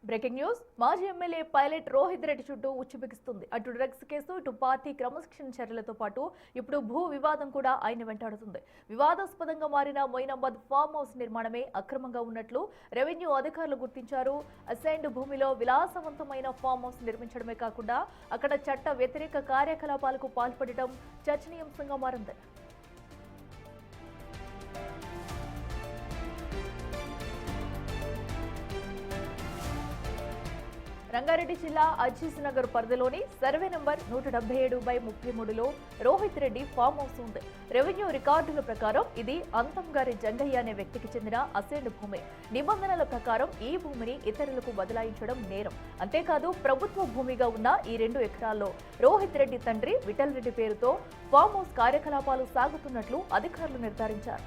Breaking news మాజీ MLA pilot Rohit Reddy చుట్టూ ఉచ్చుబిగిస్తుంది. అటు డ్రగ్స్ కేసు, ఇటు పార్టీ క్రమశిక్షణ చర్యలతో పాటు ఇప్పుడు భూ వివాదం కూడా ఆయన వెంటాడుతుంది. వివాదాస్పదంగా మారిన మొయినాబాద్ ఫామ్ హౌస్ నిర్మాణమే అక్రమంగా ఉన్నట్లు రెవెన్యూ అధికారులు గుర్తించారు. అసైన్డ్ భూమిలో విలాసవంతమైన ఫామ్ హౌస్ నిర్మించడమే కాకుండా అక్కడ చట్ట వ్యతిరేక కార్యకలాపాలకు పాల్పడటం చర్చనీయాంశంగా మారింది. రంగారెడ్డి జిల్లా అజీజ్ నగర్ పరిధిలోని సర్వే నంబర్ 177/33లో రోహిత్ రెడ్డి ఫామ్ హౌస్ ఉంది. రెవెన్యూ రికార్డుల ప్రకారం ఇది అంతంగారి జంగయ్య అనే వ్యక్తికి చెందిన అసైన్డ్ భూమి. నిబంధనల ప్రకారం ఈ భూమిని ఇతరులకు బదలాయించడం నేరం. అంతేకాదు ప్రభుత్వ భూమిగా ఉన్న ఈ 2 ఎకరాల్లో రోహిత్ రెడ్డి తండ్రి విఠల్ రెడ్డి పేరుతో ఫామ్ హౌస్ కార్యకలాపాలు సాగుతున్నట్లు అధికారులు నిర్ధారించారు.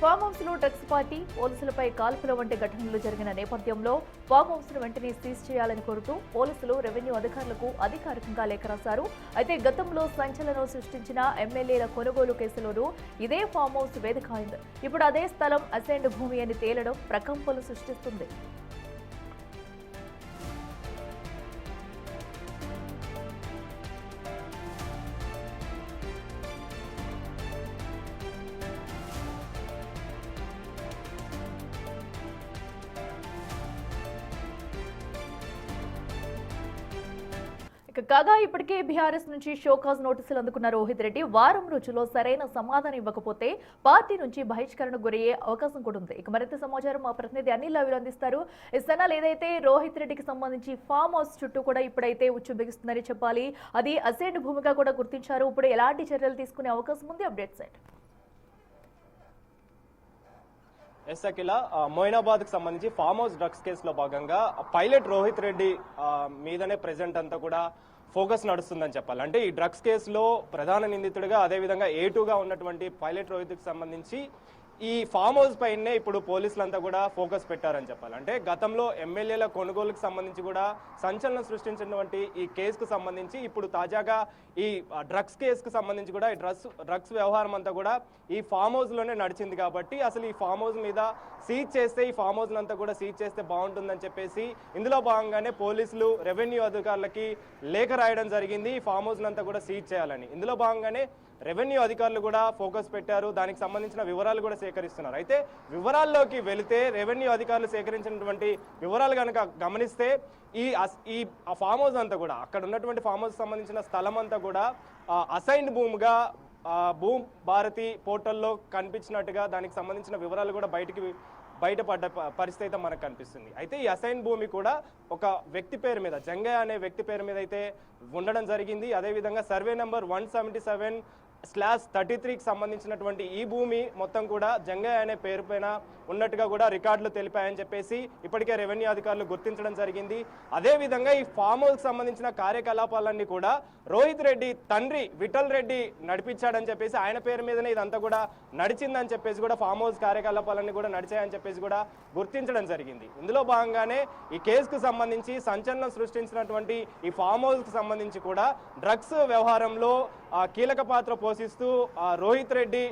ఫామ్ హౌస్ లో డ్రగ్స్ పార్టీ, పోలీసులపై కాల్పుల వంటి ఘటనలు జరిగిన నేపథ్యంలో ఫామ్ హౌస్ ను వెంటనే సీజ్ చేయాలని కోరుతూ పోలీసులు రెవెన్యూ అధికారులకు అధికారికంగా లేఖ రాశారు. అయితే గతంలో సంచలనం సృష్టించిన ఎమ్మెల్యేల కొనుగోలు కేసులోనూ ఇదే ఫామ్ హౌస్ వేదిక అయింది. ఇప్పుడు అదే స్థలం అసైన్డ్ భూమి అని తేలడం ప్రకంపనలు సృష్టిస్తుంది. కాగా ఇప్పటికే బీఆర్ఎస్ నుంచి షోకాజ్ నోటీసులు అందుకున్న రోహిత్ రెడ్డి వారం రోజుల్లో సరైన సమాధానం ఇవ్వకపోతే పార్టీ నుంచి బహిష్కరణకు గురయ్యే అవకాశం కూడా ఉంది. ఇక మరింత సమాచారం మా ప్రతినిధి అనిల్ లవిలు అందిస్తారు. ఇస్తనాలు ఏదైతే రోహిత్ రెడ్డికి సంబంధించి ఫామ్ హౌస్ చుట్టూ కూడా ఇప్పుడైతే ఉచ్చు బిగిస్తుందని చెప్పాలి. అది అసైన్డ్ భూమిగా కూడా గుర్తించారు. ఇప్పుడు ఎలాంటి చర్యలు తీసుకునే అవకాశం ఉంది? అప్డేట్స్ ఏంటి? ఎస్ అఖిల, మొయినాబాద్ కి సంబంధించి ఫామ్ హౌస్ డ్రగ్స్ కేసులో భాగంగా పైలట్ రోహిత్ రెడ్డి మీదనే ప్రెజెంట్ అంతా కూడా ఫోకస్ నడుస్తుందని చెప్పాలి. అంటే ఈ డ్రగ్స్ కేసులో ప్రధాన నిందితుడిగా, అదేవిధంగా A2గా ఉన్నటువంటి పైలట్ రోహిత్కి సంబంధించి ఈ ఫామ్ హౌస్ పైనే ఇప్పుడు పోలీసులంతా కూడా ఫోకస్ పెట్టారని చెప్పాలి. అంటే గతంలో ఎమ్మెల్యేల కొనుగోలుకు సంబంధించి కూడా సంచలనం సృష్టించినటువంటి ఈ కేసుకు సంబంధించి ఇప్పుడు తాజాగా ఈ డ్రగ్స్ కేసుకు సంబంధించి కూడా ఈ డ్రగ్స్ వ్యవహారం అంతా కూడా ఈ ఫామ్ హౌస్ లోనే నడిచింది. కాబట్టి అసలు ఈ ఫామ్ హౌస్ మీద సీజ్ చేస్తే, ఈ ఫామ్ హౌస్ అంతా కూడా సీజ్ చేస్తే బాగుంటుందని చెప్పేసి ఇందులో భాగంగానే పోలీసులు రెవెన్యూ అధికారులకి లేఖ రాయడం జరిగింది. ఈ ఫామ్ హౌస్ అంతా కూడా సీజ్ చేయాలని. ఇందులో భాగంగానే రెవెన్యూ అధికారులు కూడా ఫోకస్ పెట్టారు. దానికి సంబంధించిన వివరాలు కూడా సేకరిస్తున్నారు. అయితే వివరాల్లోకి వెళితే రెవెన్యూ అధికారులు సేకరించినటువంటి వివరాలు కనుక గమనిస్తే ఈ ఫామ్ హౌస్ అంతా కూడా, అక్కడ ఉన్నటువంటి ఫామ్ హౌస్ సంబంధించిన స్థలం అంతా కూడా అసైన్డ్ భూమిగా భూమ్ భారతి పోర్టల్లో కనిపించినట్టుగా దానికి సంబంధించిన వివరాలు కూడా బయటపడ్డ పరిస్థితి అయితే మనకు కనిపిస్తుంది. అయితే ఈ అసైన్ భూమి కూడా ఒక వ్యక్తి పేరు మీద, జంగయ్య అనే వ్యక్తి పేరు మీద అయితే ఉండడం జరిగింది. అదేవిధంగా సర్వే నెంబర్ 177/33కి సంబంధించినటువంటి ఈ భూమి మొత్తం కూడా జంగయ్య అనే పేరు పైన ఉన్నట్టుగా కూడా రికార్డులు తెలిపాయని చెప్పేసి ఇప్పటికే రెవెన్యూ అధికారులు గుర్తించడం జరిగింది. అదేవిధంగా ఈ ఫామ్ హౌస్ సంబంధించిన కార్యకలాపాలన్నీ కూడా రోహిత్ రెడ్డి తండ్రి విఠల్ రెడ్డి నడిపించాడని చెప్పేసి, ఆయన పేరు మీదనే ఇదంతా కూడా నడిచిందని చెప్పేసి కూడా ఫామ్ హౌస్ కార్యకలాపాలన్నీ కూడా నడిచాయని చెప్పేసి కూడా గుర్తించడం జరిగింది. ఇందులో భాగంగానే ఈ కేసుకు సంబంధించి సంచలనం సృష్టించినటువంటి ఈ ఫామ్ హౌస్ కు సంబంధించి కూడా డ్రగ్స్ వ్యవహారంలో కీలక పాత్ర పోషిస్తూ రోహిత్ రెడ్డి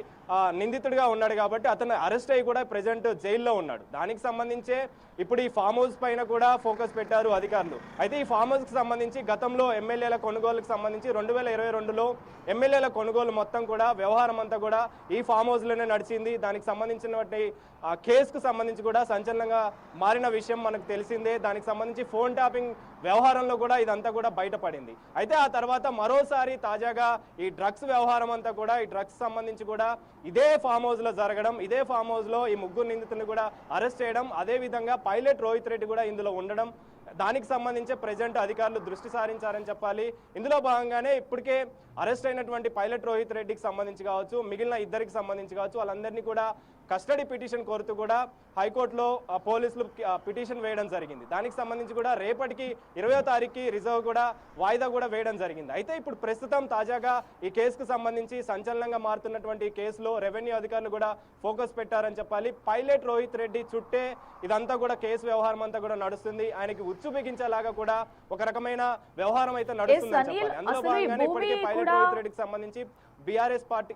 నిందితుడిగా ఉన్నాడు. కాబట్టి అతను అరెస్ట్ అయ్యి కూడా ప్రెజెంట్ జైల్లో ఉన్నాడు. దానికి సంబంధించే ఇప్పుడు ఈ ఫామ్ హౌస్ పైన కూడా ఫోకస్ పెట్టారు అధికారులు. అయితే ఈ ఫామ్ హౌస్ కి సంబంధించి గతంలో ఎమ్మెల్యేల కొనుగోలుకు సంబంధించి 2022లో ఎమ్మెల్యేల కొనుగోలు మొత్తం కూడా వ్యవహారం అంతా కూడా ఈ ఫామ్ హౌస్ లోనే నడిచింది. దానికి సంబంధించినటువంటి కేసుకు సంబంధించి కూడా సంచలనంగా మారిన విషయం మనకు తెలిసిందే. దానికి సంబంధించి ఫోన్ ట్యాపింగ్ వ్యవహారంలో కూడా ఇదంతా కూడా బయటపడింది. అయితే ఆ తర్వాత మరోసారి తాజాగా ఈ డ్రగ్స్ వ్యవహారం అంతా కూడా, ఈ డ్రగ్స్ సంబంధించి కూడా ఇదే ఫామ్ హౌస్ లో జరగడం, ఇదే ఫామ్ హౌస్ లో ఈ 3 నిందితులను కూడా అరెస్ట్ చేయడం, అదే విధంగా పైలట్ రోహిత్ రెడ్డి కూడా ఇందులో ఉండడం, దానికి సంబంధించి ప్రెజెంట్ అధికారులు దృష్టి సారించారని చెప్పాలి. ఇందులో భాగంగానే ఇప్పటికే అరెస్ట్ అయినటువంటి పైలట్ రోహిత్ రెడ్డికి సంబంధించి కావచ్చు, మిగిలిన ఇద్దరికి సంబంధించి కావచ్చు, వాళ్ళందరినీ కూడా కస్టడీ పిటిషన్ కోరుతూ కూడా హైకోర్టులో పోలీసులు పిటిషన్ వేయడం జరిగింది. దానికి సంబంధించి కూడా రేపటికి 20వ తారీఖుకి రిజర్వ్ కూడా వాయిదా కూడా వేయడం జరిగింది. అయితే ఇప్పుడు ప్రస్తుతం తాజాగా ఈ కేసుకు సంబంధించి సంచలనంగా మారుతున్నటువంటి ఈ కేసులో రెవెన్యూ అధికారులు కూడా ఫోకస్ పెట్టారని చెప్పాలి. పైలట్ రోహిత్ రెడ్డి చుట్టే ఇదంతా కూడా కేసు వ్యవహారం అంతా కూడా నడుస్తుంది. ఆయనకి ఉచ్చు బిగించేలాగా కూడా ఒక రకమైన వ్యవహారం అయితే నడుస్తుందని చెప్పాలి. అందులో భాగంగానే ఇప్పటికే పైలట్ రోహిత్ రెడ్డికి సంబంధించి బీఆర్ఎస్ పార్టీ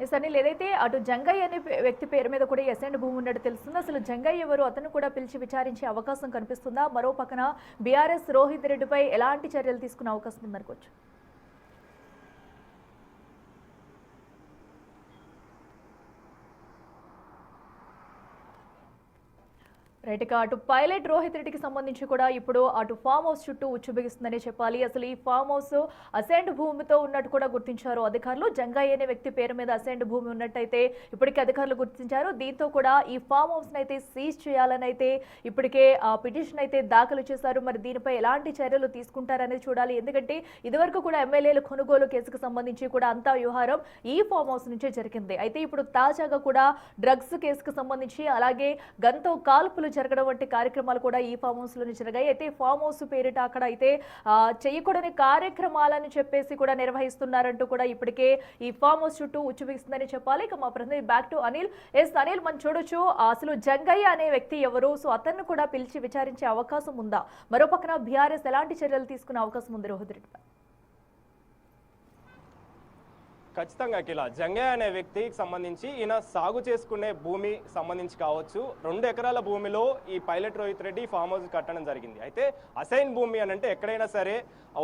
ఎస్ అనిల్, ఏదైతే అటు జంగయ్య అనే వ్యక్తి పేరు మీద కూడా ఎసెండ్ భూమి ఉన్నట్టు తెలుస్తుంది. అసలు జంగయ్య ఎవరు, అతను కూడా పిలిచి విచారించే అవకాశం కనిపిస్తుందా? మరో పక్కన బీఆర్ఎస్ రోహిత్ రెడ్డిపై ఎలాంటి చర్యలు తీసుకునే అవకాశం ఉందనుకోవచ్చు? రైట్, ఇక అటు పైలట్ రోహిత్ రెడ్డికి సంబంధించి కూడా ఇప్పుడు అటు ఫామ్ హౌస్ చుట్టూ ఉచ్చు బిగిస్తుందనే చెప్పాలి. అసలు ఈ ఫామ్ హౌస్ అసైన్డ్ భూమితో ఉన్నట్టు కూడా గుర్తించారు అధికారులు. జంగయ్య అనే వ్యక్తి పేరు మీద అసైన్డ్ భూమి ఉన్నట్టయితే ఇప్పటికే అధికారులు గుర్తించారు. దీంతో కూడా ఈ ఫామ్ హౌస్ అయితే సీజ్ చేయాలని అయితే ఇప్పటికే పిటిషన్ అయితే దాఖలు చేశారు. మరి దీనిపై ఎలాంటి చర్యలు తీసుకుంటారనేది చూడాలి. ఎందుకంటే ఇదివరకు కూడా ఎమ్మెల్యేల కొనుగోలు కేసుకు సంబంధించి కూడా అంతా వ్యవహారం ఈ ఫామ్ హౌస్ నుంచే జరిగింది. అయితే ఇప్పుడు తాజాగా కూడా డ్రగ్స్ కేసుకు సంబంధించి అలాగే గంతో కాల్పులు జరగడం వంటి కార్యక్రమాలు కూడా ఈ ఫామ్ హౌస్ లోనే జరిగాయి. అయితే ఫామ్ హౌస్ పేరిట అక్కడ అయితే చేయకూడని కార్యక్రమాలను చెప్పేసి కూడా నిర్వహిస్తున్నారంటూ కూడా ఇప్పటికే ఈ ఫామ్ హౌస్ చుట్టూ ఉచ్చుబిస్తుందని చెప్పాలి. ఇక మా ప్రతినిధి బ్యాక్ టు అనిల్. అనిల్, మనం చూడొచ్చు అసలు జంగయ్య అనే వ్యక్తి ఎవరు, సో అతన్ని కూడా పిలిచి విచారించే అవకాశం ఉందా? మరో పక్కన బీఆర్ఎస్ ఎలాంటి చర్యలు తీసుకునే అవకాశం ఉంది రోహిత్ రెడ్డిపై? ఖచ్చితంగా అఖిల, జంగయ్య అనే వ్యక్తికి సంబంధించి ఈయన సాగు చేసుకునే భూమి సంబంధించి కావచ్చు, 2 ఎకరాల భూమిలో ఈ pilot Rohit Reddy farm house కట్టడం జరిగింది. అయితే అసైన్ భూమి అని అంటే ఎక్కడైనా సరే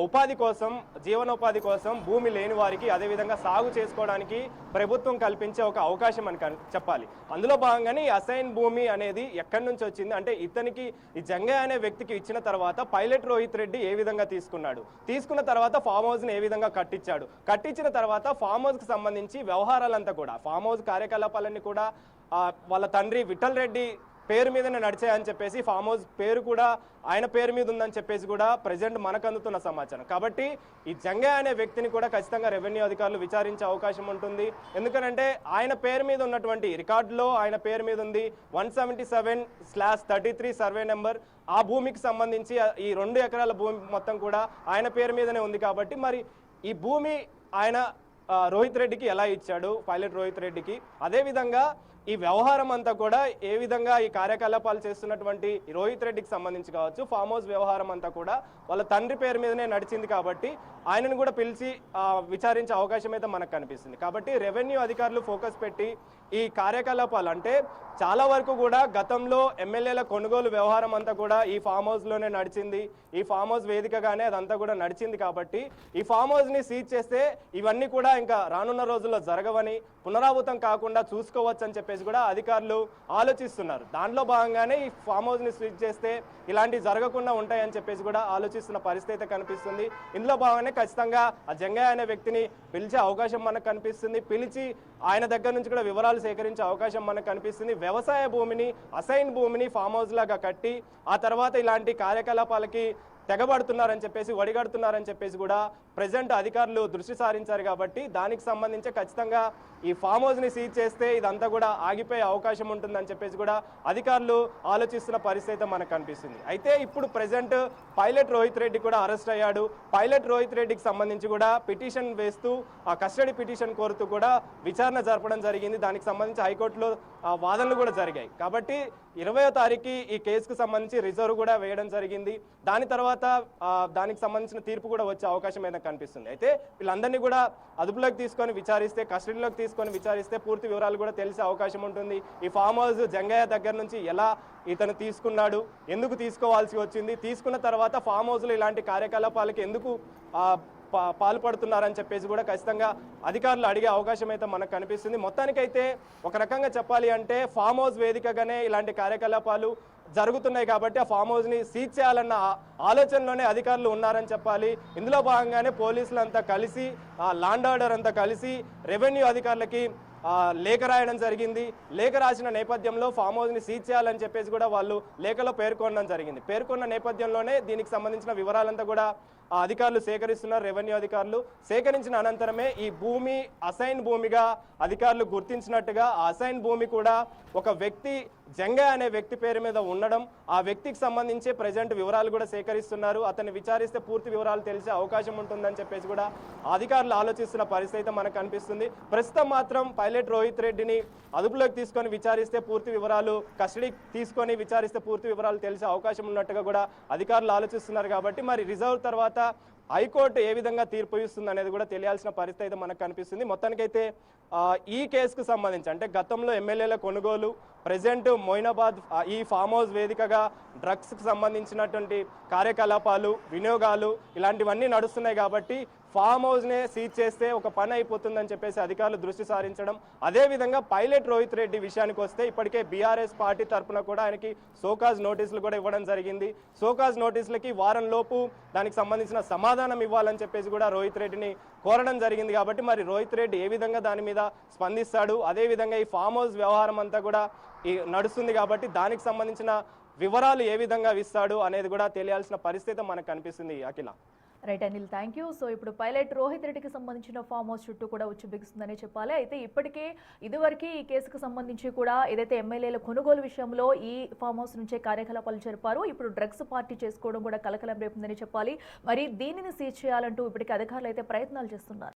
ఉపాధి కోసం, జీవనోపాధి కోసం భూమి లేని వారికి అదేవిధంగా సాగు చేసుకోవడానికి ప్రభుత్వం కల్పించే ఒక అవకాశం అని చెప్పాలి. అందులో భాగంగానే ఈ అసైన్ భూమి అనేది ఎక్కడి నుంచి వచ్చింది అంటే ఇతనికి ఈ జంగయ్య అనే వ్యక్తికి ఇచ్చిన తర్వాత పైలట్ రోహిత్ రెడ్డి ఏ విధంగా తీసుకున్న తర్వాత ఫామ్ హౌస్ని ఏ విధంగా కట్టించిన తర్వాత ఫామ్ హౌస్కి సంబంధించి వ్యవహారాలంతా కూడా, ఫామ్ హౌస్ కార్యకలాపాలన్నీ కూడా వాళ్ళ తండ్రి విఠల్ రెడ్డి పేరు మీదనే నడిచాయని చెప్పేసి, ఫామ్ హౌస్ పేరు కూడా ఆయన పేరు మీద ఉందని చెప్పేసి కూడా ప్రజెంట్ మనకు అందుతున్న సమాచారం. కాబట్టి ఈ జంగయ్య అనే వ్యక్తిని కూడా ఖచ్చితంగా రెవెన్యూ అధికారులు విచారించే అవకాశం ఉంటుంది. ఎందుకంటే ఆయన పేరు మీద ఉన్నటువంటి రికార్డులో ఆయన పేరు మీద ఉంది 177/33 సర్వే నెంబర్. ఆ భూమికి సంబంధించి ఈ 2 ఎకరాల భూమి మొత్తం కూడా ఆయన పేరు మీదనే ఉంది. కాబట్టి మరి ఈ భూమి ఆయన రోహిత్ రెడ్డికి ఎలా ఇచ్చాడు, పైలట్ రోహిత్ రెడ్డికి, అదేవిధంగా ఈ వ్యవహారం అంతా కూడా ఏ విధంగా ఈ కార్యకలాపాలు చేస్తున్నటువంటి రోహిత్ రెడ్డికి సంబంధించి కావచ్చు, ఫామ్ హౌస్ వ్యవహారం అంతా కూడా వాళ్ళ తండ్రి పేరు మీదనే నడిచింది. కాబట్టి ఆయనను కూడా పిలిచి విచారించే అవకాశం అయితే మనకు కనిపిస్తుంది. కాబట్టి రెవెన్యూ అధికారులు ఫోకస్ పెట్టి ఈ కార్యకలాపాలు అంటే చాలా వరకు కూడా గతంలో ఎమ్మెల్యేల కొనుగోలు వ్యవహారం అంతా కూడా ఈ ఫామ్ హౌస్లోనే నడిచింది. ఈ ఫామ్ హౌస్ వేదికగానే అదంతా కూడా నడిచింది. కాబట్టి ఈ ఫామ్ హౌస్ని సీజ్ చేస్తే ఇవన్నీ కూడా ఇంకా రానున్న రోజుల్లో జరగవని, పునరావృతం కాకుండా చూసుకోవచ్చు అని చెప్పేసి కూడా అధికారులు ఆలోచిస్తున్నారు. దాంట్లో భాగంగానే ఈ ఫామ్ హౌస్ని సీజ్ చేస్తే ఇలాంటివి జరగకుండా ఉంటాయని చెప్పేసి కూడా ఆలోచిస్తున్న పరిస్థితి కనిపిస్తుంది. ఇందులో భాగంగానే ఖచ్చితంగా ఆ జంగయ్య అనే వ్యక్తిని పిలిచే అవకాశం మనకు కనిపిస్తుంది. పిలిచి ఆయన దగ్గర నుంచి కూడా వివరాలు సేకరించే అవకాశం మనకు కనిపిస్తుంది. వ్యవసాయ భూమిని, అసైన్ భూమిని ఫామ్ హౌస్ లాగా కట్టి ఆ తర్వాత ఇలాంటి కార్యకలాపాలకి తెగబడుతున్నారని చెప్పేసి, ఒడిగడుతున్నారని చెప్పేసి కూడా ప్రెజెంట్ అధికారులు దృష్టి సారించారు. కాబట్టి దానికి సంబంధించి ఖచ్చితంగా ఈ ఫామ్ హౌస్ని సీజ్ చేస్తే ఇదంతా కూడా ఆగిపోయే అవకాశం ఉంటుందని చెప్పేసి కూడా అధికారులు ఆలోచిస్తున్న పరిస్థితి మనకు కనిపిస్తుంది. అయితే ఇప్పుడు ప్రెజెంట్ పైలట్ రోహిత్ రెడ్డి కూడా అరెస్ట్ అయ్యాడు. పైలట్ రోహిత్ రెడ్డికి సంబంధించి కూడా పిటిషన్ వేస్తూ ఆ కస్టడీ పిటిషన్ కోరుతూ కూడా విచారణ జరపడం జరిగింది. దానికి సంబంధించి హైకోర్టులో వాదనలు కూడా జరిగాయి. కాబట్టి 20వ తారీఖు ఈ కేసుకు సంబంధించి రిజర్వ్ కూడా వేయడం జరిగింది. దాని తర్వాత దానికి సంబంధించిన తీర్పు కూడా వచ్చే అవకాశం అయితే కనిపిస్తుంది. అయితే వీళ్ళందరినీ కూడా అదుపులోకి తీసుకొని విచారిస్తే, కస్టడీలోకి తీసుకొని విచారిస్తే పూర్తి వివరాలు కూడా తెలిసే అవకాశం ఉంటుంది. ఈ ఫామ్ హౌస్ జంగయ్య దగ్గర నుంచి ఎలా ఇతను తీసుకున్నాడు, ఎందుకు తీసుకోవాల్సి వచ్చింది, తీసుకున్న తర్వాత ఫామ్ హౌస్లో ఇలాంటి కార్యకలాపాలకి ఎందుకు పాల్పడుతున్నారని చెప్పేసి కూడా ఖచ్చితంగా అధికారులు అడిగే అవకాశం అయితే మనకు కనిపిస్తుంది. మొత్తానికైతే ఒక రకంగా చెప్పాలి అంటే ఫామ్ హౌస్ వేదికగానే ఇలాంటి కార్యకలాపాలు జరుగుతున్నాయి. కాబట్టి ఆ ఫామ్ హౌస్ని సీజ్ చేయాలన్న ఆలోచనలోనే అధికారులు ఉన్నారని చెప్పాలి. ఇందులో భాగంగానే పోలీసులంతా కలిసి, లాండ్ ఆర్డర్ అంతా కలిసి రెవెన్యూ అధికారులకి లేఖ రాయడం జరిగింది. లేఖ రాసిన నేపథ్యంలో ఫామ్ హౌస్ని సీజ్ చేయాలని చెప్పేసి కూడా వాళ్ళు లేఖలో పేర్కొనడం జరిగింది. పేర్కొన్న నేపథ్యంలోనే దీనికి సంబంధించిన వివరాలంతా కూడా అధికారులు సేకరిస్తున్నారు. రెవెన్యూ అధికారులు సేకరించిన అనంతరమే ఈ భూమి అసైన్ భూమిగా అధికారులు గుర్తించినట్టుగా, ఆ అసైన్ భూమి కూడా ఒక వ్యక్తి జంగయ్య అనే వ్యక్తి పేరు మీద ఉండడం, ఆ వ్యక్తికి సంబంధించి ప్రజెంట్ వివరాలు కూడా సేకరిస్తున్నారు. అతన్ని విచారిస్తే పూర్తి వివరాలు తెలిసే అవకాశం ఉంటుందని చెప్పేసి కూడా అధికారులు ఆలోచిస్తున్న పరిస్థితి మనకు కనిపిస్తుంది. ప్రస్తుతం మాత్రం పైలట్ రోహిత్ రెడ్డిని అదుపులోకి తీసుకొని విచారిస్తే పూర్తి వివరాలు, కస్టడీ తీసుకొని విచారిస్తే పూర్తి వివరాలు తెలిసే అవకాశం ఉన్నట్టుగా కూడా అధికారులు ఆలోచిస్తున్నారు. కాబట్టి మరి రిజర్వ్ తర్వాత హైకోర్టు ఏ విధంగా తీర్పు ఇస్తుంది అనేది కూడా తెలియాల్సిన పరిస్థితి అయితే మనకు కనిపిస్తుంది. మొత్తానికైతే ఈ కేసుకు సంబంధించి అంటే గతంలో ఎమ్మెల్యేల కొనుగోలు ప్రజెంట్ మొయినాబాద్ ఈ ఫామ్ హౌస్ వేదికగా డ్రగ్స్కి సంబంధించినటువంటి కార్యకలాపాలు వినియోగాలు ఇలాంటివన్నీ నడుస్తున్నాయి కాబట్టి ఫామ్ హౌస్నే సీజ్ చేస్తే ఒక పని అయిపోతుందని చెప్పేసి అధికారులు దృష్టి సారించడం. అదేవిధంగా పైలట్ రోహిత్ రెడ్డి విషయానికి వస్తే ఇప్పటికే బీఆర్ఎస్ పార్టీ తరఫున కూడా ఆయనకి సోకాజ్ నోటీసులు కూడా ఇవ్వడం జరిగింది. సోకాజ్ నోటీసులకి వారం లోపు దానికి సంబంధించిన సమాధానం ఇవ్వాలని చెప్పేసి కూడా రోహిత్ రెడ్డిని కోరడం జరిగింది. కాబట్టి మరి రోహిత్ రెడ్డి ఏ విధంగా దాని మీద స్పందిస్తాడు, అదేవిధంగా ఈ ఫామ్ హౌస్ వ్యవహారం అంతా కూడా నడుస్తుంది కాబట్టి దానికి సంబంధించిన వివరాలు ఏ విధంగా ఇస్తాడు అనేది కూడా తెలియాల్సిన పరిస్థితి మనకు కనిపిస్తుంది. Akhila. Right Anil, thank you. So ఇప్పుడు పైలట్ రోహిత్ రెడ్డికి సంబంధించిన ఫామ్ హౌస్ చుట్టూ కూడా ఉచ్చు బిగుస్తుందనే చెప్పాలి. అయితే ఇప్పటికే ఇదివరకు ఈ కేసుకు సంబంధించి కూడా ఏదైతే ఎమ్మెల్యేల కొనుగోలు విషయంలో ఈ ఫామ్ హౌస్ నుంచే కార్యకలాపాలు జరిపారు, ఇప్పుడు డ్రగ్స్ పార్టీ చేసుకోవడం కూడా కలకలం రేపుందని చెప్పాలి. మరి దీనిని సీజ్ చేయాలంటూ ఇప్పటికే అధికారులు అయితే ప్రయత్నాలు చేస్తున్నారు.